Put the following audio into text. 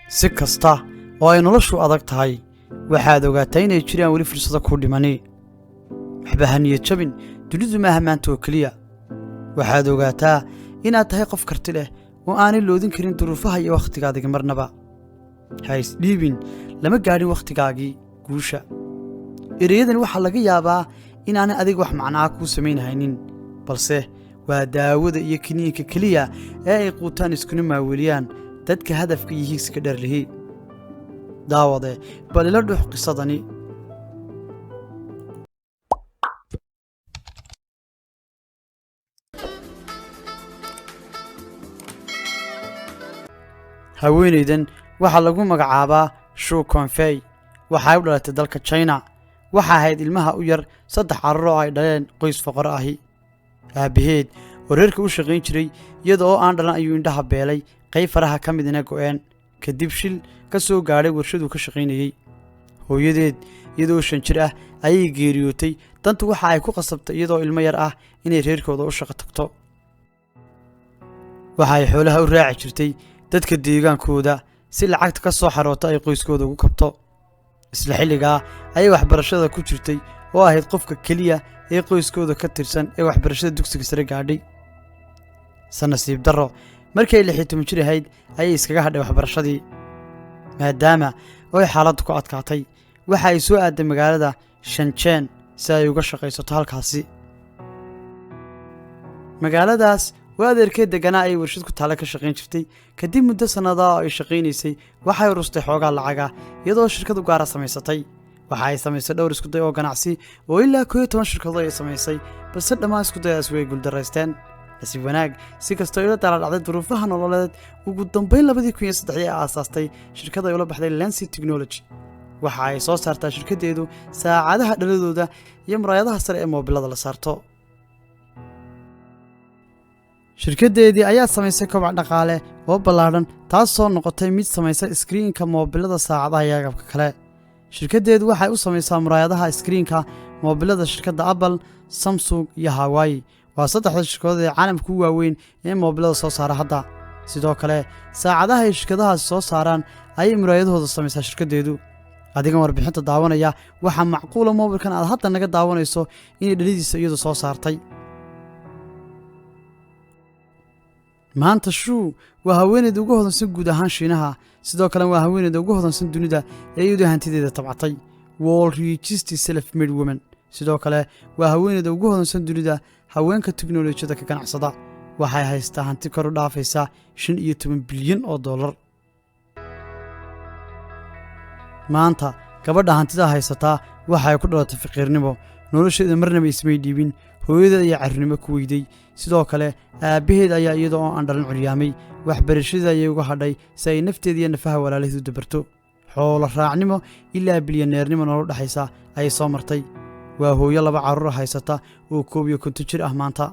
si kasta oo ay noloshu adag tahay waxaad ogaataa inay jiraan weli fursado ku dhimani waxba ha niyad jabin dunidu maaha maanta oo keliya waxaad ogaataa inaad tahay qof karti leh oo aanay loodin karin duruufaha iyo wakhtigaadigi marnaba ha isdhiibin lama gaadhin wakhtigaagii guusha erayadan waxaa laga yaabaa inaanay adiga wax macnaa kuu samaynahaynin balse waa daawada iyo kiniinka keliya ee ay quutaan iskuna maaweeliyaan dadka hadafka iyo hiigsiga dheer lihi daawade bal ila dhux qisadani haweenaydan waxaa lagu magacaabaa Shu Confei waxay u dhalatay dalka China waxa ahayd ilmaha u yar 3 carruur oo ay dhaleen qoys faqar ahi aabaheed wareerka u shaqayn jiray iyadoo aan dhalan ayuu indhaha beelay qayb faraha ka midna go'een kadib shil ka soo gaaray warshadu ka shaqaynayay hooyadeed iyadoo 5 jir ah ayay geeriyootay dantu waxa ay ku qasabtay iyadoo ilmo yar ah inay reerkooda u shaqo tagto waxa ay xoolaha u raaci jirtay dadka deegaankooda si lacagta ka soo xaroota ay qoyskooda ugu kabto isla xilligaa ayay waxbarashada ku jirtay oo ahayd qofka keliya ee qoyskooda ka tirsan ee waxbarashada dugsiga sare gaadhay sanasiib darro markay 16 jir ahayd ayay iskaga hadhay waxbarashadii maadaama ay xaaladdu ku adkaatay waxa ay soo aaday magaalada Shenzhen si ay uga shaqaysato halkaasi magaaladaas waa adeerkeed deganaa ay warshad ku taala ka shaqayn jirtay kadib muddo sanado oo ay shaqaynaysay waxay urustay xoogaa lacaga iyadoo shirkad u gaar ah samaysatay waxa ay samaysay dhowr isku day oo ganacsi oo ilaa 11 shirkadood ay samaysay balse dhammaan isku dayaas way guuldareysteen nasiib wanaag si kastoo ila dala dhacday duruufaha nololeed ugu dambeyn 2003 ay aasaastay shirkadda ay ula baxday Lensi Technology waxa ay soo saartaa shirkadeedu saacadaha dhaladooda iyo muraayadaha sare ee moobilada la saarto shirkadeedii ayaa samaysay kobac dhaqaale oo ballaaran taas soo noqotay mid samaysay screen-ka moobilada saacadaha iyo agabka kale shirkadeedu waxay u samaysaa muraayadaha screen-ka moobilada shirkadda Apple, Samsung iyo Huawei waa saddexda shirkadood ee caalamka ugu waaweyn ee moobilada soo saara hadda sidoo kale saacadaha ay shirkadahaasi soo saaraan ayay muraayadahooda samaysaa shirkadeedu adiga warbixinta daawanaya waxa macquul ah moobilkan aad hadda naga daawanayso inay dhalidiisa iyadu soo saartay maanta Shu waa haweeneyda ugu hodansan guud ahaan Shiinaha sidoo kale waa haweeneyda ugu hodansan dunida ee iyadu hantideeda tabcatay World Richest Self-Made Woman sidoo kale waa haweeneyda ugu hodansan dunida haweenka tiknoolajiyada ka ganacsada waxay haystaa hanti kor u dhaafaysa 15 bilyan oo dollar maanta gabadha hantida haysataa waxay ku dhalatay faqiirnimo nolosheeda marnaba ismay dhiibin hooyadeeda ayaa carruurnimo ku weyday sidoo kale aabaheed ayaa iyadoo aan dhalan curyaamay waxbarashada ayay uga hadhay si ay nafteeda iyo nafaha walaalaheed u dabarto xoolo raacnimo ilaa bilyaneernimo nolol dhaxaysa ayay soo martay waa hooyo 2 carruur haysata oo 51 jir ah maanta